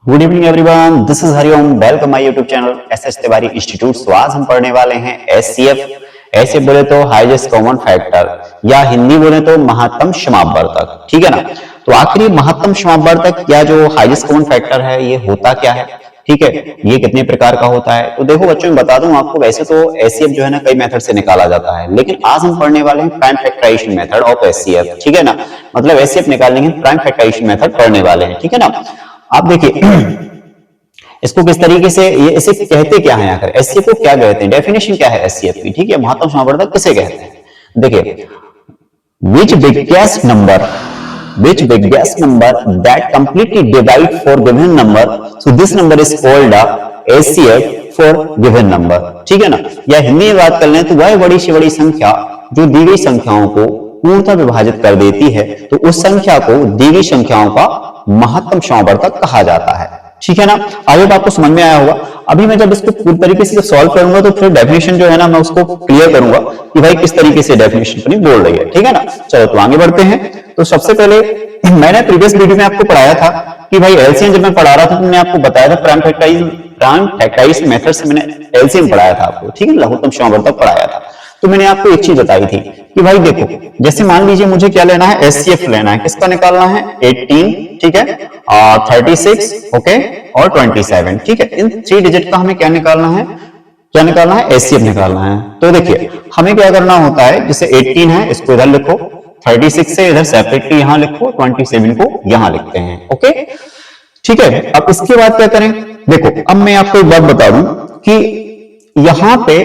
Good evening everyone, this is Hariom. Welcome my YouTube channel SS Tiwari institute. तो आज हम पढ़ने वाले हैं एचसीएफ। ऐसे बोले तो हाईएस्ट कॉमन फैक्टर, या हिंदी बोले तो महत्तम समापवर्तक। ठीक है ना। तो आखिर महत्तम समापवर्तक या जो हाईएस्ट कॉमन फैक्टर है ये होता क्या है, ठीक है, ये कितने प्रकार का होता है। तो देखो बच्चों, मैं बता दूं आपको, वैसे तो एचसीएफ जो है ना कई मेथड से निकाला जाता है, लेकिन आज हम पढ़ने वाले हैं prime factorisation method of HCF. ठीक है ना, मतलब एचसीएफ निकालने के प्राइम फैक्टराइजेशन मेथड पढ़ने वाले हैं। ठीक है ना। आप देखिए इसको किस तरीके से, ये इसे कहते क्या है, आखिर एचसीएफ को क्या कहते हैं, डेफिनेशन क्या है एचसीएफ की। ठीक है, महत्तम समापवर्तक किसे कहते हैं। देखिए, which biggest number that completely divide for given number, so this number is called a HCF for given number। ठीक है ना, या हिंदी में बात कर लें तो वह बड़ी से बड़ी संख्या जो दी गई संख्याओं को पूर्णतः विभाजित कर देती है, तो उस संख्या को दी गई संख्याओं का महत्तम समापवर्तक कहा जाता है। ठीक है ना। आगे आपको समझ में आया होगा। अभी मैं जब इसको पूरी तरीके से सॉल्व करूंगा तो फिर डेफिनेशन जो है ना मैं उसको क्लियर करूंगा कि भाई किस तरीके से डेफिनेशन अपनी बोल रही है। ठीक है ना। चलो तो आगे बढ़ते हैं। तो सबसे पहले मैंने प्रीवियस वीडियो में आपको पढ़ाया था कि भाई एलसीएम, जब मैं पढ़ा रहा था तो मैंने आपको बताया था प्राइम फैक्टराइजेशन मेथड से मैंने एलसीएम पढ़ाया था आपको। ठीक है, लघुत्तम समापवर्तक पढ़ाया था। तो मैंने आपको एक चीज बताई थी कि भाई देखो, जैसे मान लीजिए मुझे क्या लेना है, एचसीएफ लेना है। किसका निकालना है, 18, ठीक है, 36, ओके, और 27। ठीक है, इन 3 डिजिट का हमें क्या निकालना है, एचसीएफ निकालना है। तो देखिए हमें क्या करना होता है, जैसे 18 है इसको इधर लिखो, 36 से इधर सेपरेटली यहां लिखो, 27 को यहां लिखते हैं। ओके, ठीक है। अब इसके बाद क्या करें, देखो अब मैं आपको एक बात बता दूं कि यहां पे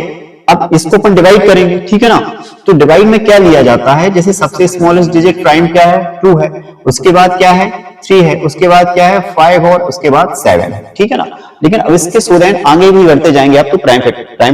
अब इसको अपन डिवाइड करेंगे। ठीक है ना। तो डिवाइड में क्या लिया जाता है, जैसे सबसे स्मॉलेस्ट डिजिट प्राइम क्या है, 2 है, उसके बाद क्या है 3 है, उसके बाद क्या है 5, और उसके बाद 7 है। ठीक है ना। लेकिन अब इसके स्टूडेंट आगे भी बढ़ते जाएंगे, आपको प्राइम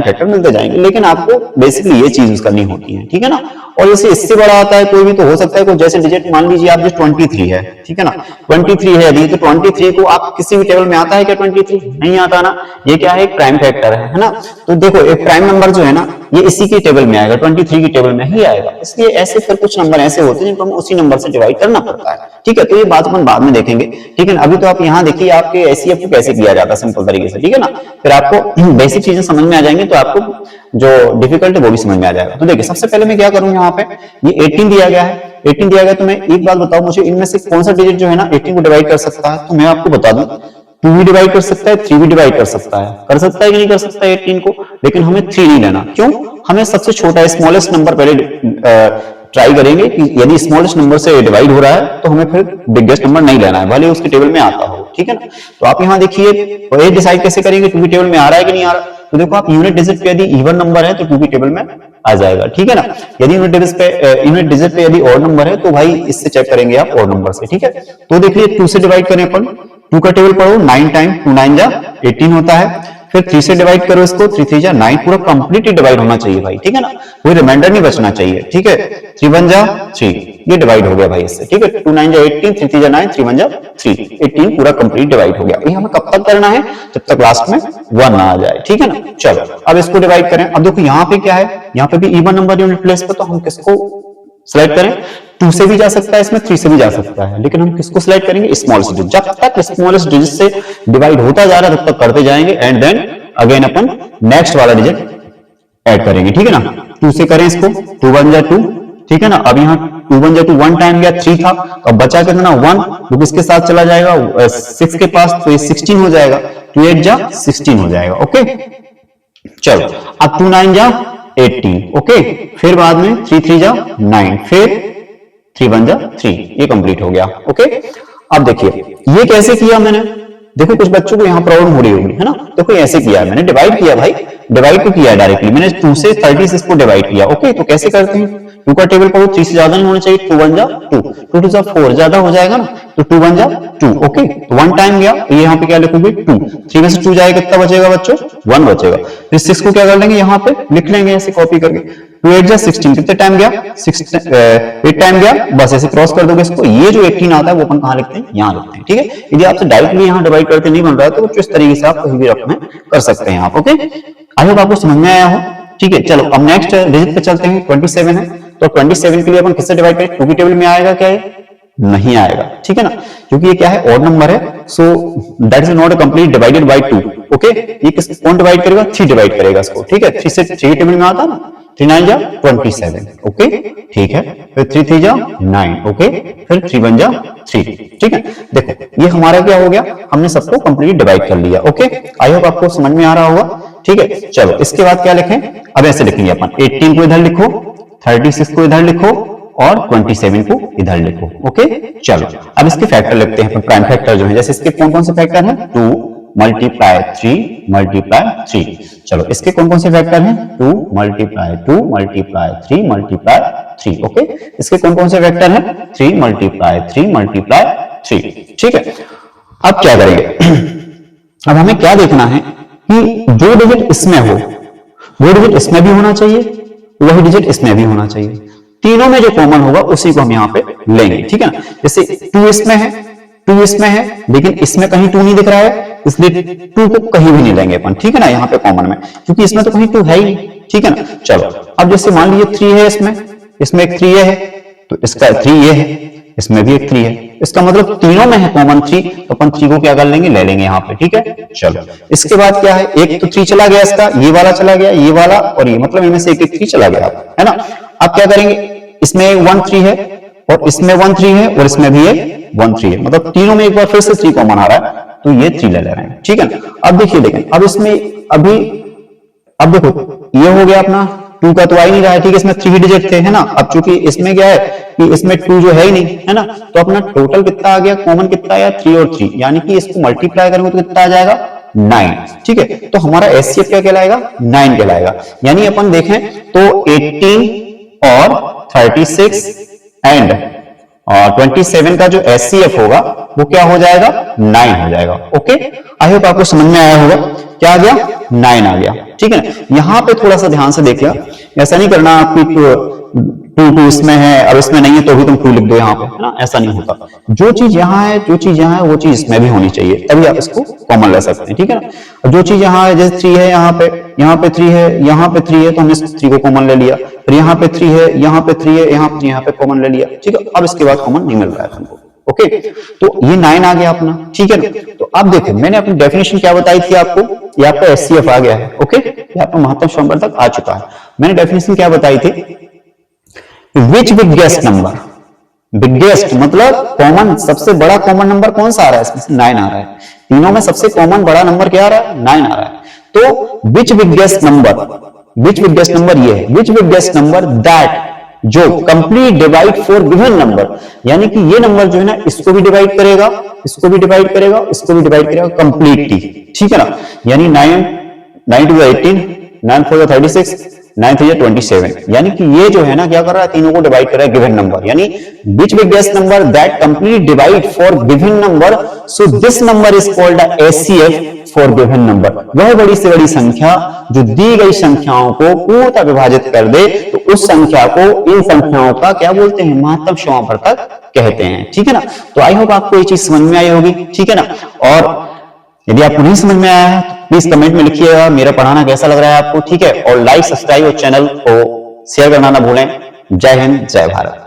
फैक्टर मिलते जाएंगे, लेकिन आपको बेसिकली ये चीज यूज करनी होती है। ठीक है ना। और जैसे इससे बड़ा आता है कोई भी, तो हो सकता है कोई जैसे डिजिट मान लीजिए आप जो 23 है, ठीक है ना, 23 है यदि, तो 23 को आप किसी भी टेबल में आता है क्या, 23 नहीं आता ना, ये क्या है, एक प्राइम फैक्टर है ना। तो देखो एक प्राइम नंबर जो है ना ये इसी की टेबल में आएगा, 23 की टेबल में ही आएगा। इसलिए ऐसे फिर कुछ नंबर ऐसे होते हैं जिनको हमें उसी नंबर से डिवाइड करना पड़ता है। ठीक है, तो ये बात अपन बाद में देखेंगे। ठीक है, अभी तो आप यहाँ देखिए आपके एचसीएफ को कैसे किया जाता है सिंपल तरीके से। ठीक है ना, फिर आपको बेसिक चीजें समझ में आ जाएंगी, तो आपको जो डिफिकल्ट है वो भी समझ में आ जाएगा। तो देखिए सबसे पहले मैं क्या करूँ, यहाँ पे ये 18 दिया गया है, 18 दिया गया, तो मैं एक बात बताऊं, मुझे इनमें से कौन सा डिजिट जो है ना 18 को डिवाइड कर सकता है। तो मैं आपको बता दूं, 2 भी डिवाइड कर सकता है, 3 भी डिवाइड कर सकता है कि नहीं कर सकता है 18 को, लेकिन हमें 3 नहीं लेना। क्यों, हमें सबसे छोटा स्मॉलेस्ट नंबर पहले ट्राई करेंगे कि यदि स्मॉलेस्ट नंबर से डिवाइड हो रहा है तो हमें फिर बिगेस्ट नंबर नहीं लेना है, भले उसके टेबल में आता हो। ठीक है ना। तो आप यहाँ देखिए, ये डिसाइड कैसे करेंगे 2 की टेबल में आ रहा है कि नहीं आ रहा। तो देखो आप यूनिट डिजिट पे यदि इवन नंबर है तो 2 की टेबल में आ जाएगा। ठीक है ना। यदि यूनिट डिजिट पे यदि ऑड नंबर है तो भाई इससे चेक करेंगे आप ऑड नंबर से। ठीक है, तो देखिए 2 से डिवाइड करें अपन, 2 का टेबल पढ़ो, 9 टाइम 2 9 जा 18 होता है। फिर 3 से डिवाइड करो इसको, 3 3 जा 9, पूरा कंप्लीटली डिवाइड होना चाहिए भाई। ठीक है ना, कोई रिमाइंडर नहीं बचना चाहिए। ठीक है, 3 1 जा 3, ये डिवाइड हो गया भाई इससे। ठीक है, 2 9 जा 18, 3 3 जा 9, 3 1 जा 3, 18 पूरा कंप्लीट डिवाइड हो गया। ये हमें कब तक करना है, जब तक लास्ट में 1 ना आ जाए। ठीक है ना। चलो अब इसको डिवाइड करें। अब देखो यहाँ पे क्या है, यहाँ पे भी इवन नंबर यूनिट प्लेस पे, तो हम किसको सिलेक्ट करें, 2 से भी जा सकता है इसमें, 3 से भी जा सकता है, लेकिन हम किसको सिलेक्ट करेंगे, स्मॉलेस्ट डिजिट। जब तक स्मॉलेस्ट डिजिट से डिवाइड होता जा रहा है तब तक करते जाएंगे, एंड देन अगेन अपन नेक्स्ट वाला डिजिट ऐड करेंगे। ठीक है ना। 2 से करें इसको, 2 1 जा 2, ठीक है ना। अब यहाँ 2 1 जा 2, 1 टाइम गया 3 था, तो अब बचा कितना 1, जो किसके साथ चला जाएगा 6 के पास, तो ये 16 हो जाएगा, 2 8 जा 16 हो जाएगा। ओके, चलो अब 2 9 जा 18, ओके, फिर बाद में 3 3 जा 9, फिर 3 1 जा 3, ये कंप्लीट हो गया। ओके, अब देखिए ये कैसे किया मैंने, देखो कुछ बच्चों को यहाँ प्रॉब्लम हो रही होगी, है ना। देखो ऐसे किया मैंने, डिवाइड किया भाई, डिवाइड तो किया डायरेक्टली, मैंने 2 से 36 को डिवाइड किया। ओके, तो कैसे करते हैं, 2 का टेबल पढ़ो, 3 से ज्यादा नहीं होना चाहिए, 2 1 जा 2, 2 2 जा 4, ज्यादा हो जाएगा ना, तो 2 1 जा 2। ओके, तो 1 टाइम गया, तो यहाँ पे क्या लिखोगे 2, 3 में से 2 जाएगा, कितना बचेगा बच्चों, 1 बचेगा। फिर 6 को क्या कर लेंगे, यहाँ पे लिख लेंगे ऐसे कॉपी करके, 2 8 जा 16, कितने टाइम गया 8 टाइम गया, बस ऐसे क्रॉस कर दोगे इसको। ये जो 18 आता है वो अपन कहाँ लिखते हैं, यहाँ लिखते हैं। ठीक है, यदि आपसे डायरेक्टली यहाँ डिवाइड करते नहीं बन रहा है तो इस तरीके से आप कहीं भी रकम कर सकते हैं आप। ओके, आई होप आपको समझ में आया हो। ठीक है, चलो अब नेक्स्ट डिजिट पे चलते हैं, 27 है, तो 27 के लिए अपन किससे डिवाइड करें, 2 की टेबल में आएगा क्या है, नहीं आएगा, ठीक है ना, क्योंकि ये क्या है, ऑड नंबर है, so that is not complete divided by 2। Okay, ये किस कौन डिवाइड करेगा, 3 डिवाइड करेगा इसको, ठीक है, 3 से 3 टेबल में आता ना, 3 9 जा 27, ओके, ठीक है, फिर 3 3 जा 9, ओके, फिर 3 1 जा 3, ठीक है। देखो ये हमारा क्या हो गया, हमने सबको कंप्लीट डिवाइड कर लिया। ओके, आई होप आपको समझ में आ रहा होगा, ठीक है। चलो इसके बाद क्या लिखें, अब ऐसे लिखेंगे अपन, 18 को इधर लिखो, 36 को इधर लिखो और 27 को इधर लिखो। ओके, चलो अब इसके फैक्टर लिखते हैं, प्राइम फैक्टर जो है, जैसे इसके कौन कौन से फैक्टर हैं, 2 मल्टीप्लाई 3 मल्टीप्लाई 3। चलो इसके कौन कौन से फैक्टर हैं, 2 मल्टीप्लाई 2 मल्टीप्लाई 3 मल्टीप्लाई 3। ओके, इसके कौन कौन से फैक्टर हैं, 3 मल्टीप्लाई 3 मल्टीप्लाई 3, ठीक है। अब क्या करेंगे, अब हमें क्या देखना है कि जो डिजिट इसमें हो वो डिजिट इसमें भी होना चाहिए, वही डिजिट इसमें भी होना चाहिए, तीनों में जो कॉमन होगा उसी को हम यहाँ पे लेंगे, ठीक है ना। जैसे 2 इसमें है, 2 इसमें है, लेकिन इसमें कहीं 2 नहीं दिख रहा है, इसलिए 2 को कहीं भी नहीं लेंगे अपन, ठीक है ना, यहाँ पे कॉमन में, क्योंकि इसमें तो कहीं 2 है ही, ठीक है ना। चलो अब जैसे मान लीजिए 3 है, इसमें एक 3 है, तो इसका 3 ये है, इसमें भी एक 3 है, इसका मतलब तीनों में है कॉमन 3, तो अपन 3 को क्या कर लेंगे, ले लेंगे यहाँ पे, ठीक है। चलो इसके बाद क्या है, एक तो 3 चला गया, इसका ये वाला चला गया, ये वाला और ये, मतलब इनमें से एक 3 चला गया, है ना। अब क्या करेंगे, इसमें 1 3 है और इसमें 1 3 है और इसमें भी 1 3 है, मतलब तीनों में एक बार फिर से 3 कॉमन आ रहा है, तो ये 3 ले रहे हैं, ठीक है ना। अब देखिए, लेकिन अब इसमें अब देखो ये हो गया अपना 2 का तो आ ही नहीं रहा है, ठीक है, इसमें 3 डिजिट थे, है ना। अब चूंकि इसमें क्या है कि इसमें 2 जो है ही नहीं, है ना, तो अपना टोटल कितना आ गया, कॉमन कितना आया, 3 और 3, यानी कि इसको मल्टीप्लाई करेंगे तो कितना आ जाएगा, 9, ठीक है। तो हमारा एचसीएफ क्या कहलाएगा, 9 कहलाएगा, यानी अपन देखें तो 18 और 36 एंड 27 का जो एचसीएफ होगा वो क्या हो जाएगा, 9 हो जाएगा। ओके, आई होप आपको समझ में आया होगा, क्या आ गया, 9 आ गया, ठीक है ना। यहाँ पे थोड़ा सा ध्यान से देखिए, ऐसा नहीं करना आपकी 2 इसमें है, अब इसमें नहीं है तो भी तुम 2 लिख दो यहाँ पे, है ना, ऐसा नहीं होता। जो चीज यहाँ है, जो चीज यहाँ है वो चीज इसमें भी होनी चाहिए, तभी आप इसको कॉमन ले सकते हैं, ठीक है ना। जो चीज यहाँ है, जैसे 3 है यहाँ पे 3 है, यहाँ पे 3 है, तो हमने इस 3 को कॉमन ले लिया, फिर यहाँ पे 3 है, यहाँ पे 3 है, यहाँ पे कॉमन ले लिया, ठीक है। अब इसके बाद कॉमन नहीं मिल रहा है हमको, ओके, तो ये 9 आ गया अपना, ठीक है ना। तो अब देखो मैंने अपनी डेफिनेशन क्या बताई थी आपको, ये आपका एचसीएफ आ गया है, ओके, ये आपका महत्तम संवर्धक आ चुका है। मैंने डेफिनेशन क्या बताई थी, विच बिगेस्ट नंबर, बिगेस्ट मतलब कॉमन, सबसे बड़ा कॉमन नंबर कौन सा आ रहा है, इसमें 9 आ रहा है, तीनों में सबसे कॉमन बड़ा नंबर क्या आ रहा है, 9 आ रहा है। तो विच बिगेस्ट नंबर ये है, विच बिगेस्ट नंबर दैट, जो complete divide for given number, यानी कि ये नंबर जो है ना इसको भी डिवाइड करेगा, इसको भी डिवाइड करेगा, इसको भी डिवाइड करेगा कंप्लीटली, ठीक है ना। यानी 9 2 18, 9 4 36, 9 3 27, यानी कि ये जो है ना क्या कर रहा है, तीनों को डिवाइड कर रहा है गिवन नंबर, यानी which biggest number that complete divide for given number, so this number is called the HCF for given number. वह बड़ी से बड़ी संख्या जो दी गई संख्याओं को पूर्णतः विभाजित कर दे, तो उस संख्या को, इन संख्याओं का क्या बोलते हैं, महत्तम समावर्तक कहते हैं, ठीक है ना। तो आई होप आपको ये चीज समझ में आई होगी, ठीक है ना। और यदि आपको नहीं समझ में आया है तो प्लीज कमेंट में लिखिएगा मेरा पढ़ाना कैसा लग रहा है आपको, ठीक है। और लाइक, सब्सक्राइब और चैनल को शेयर करना ना भूलें। जय हिंद, जय भारत।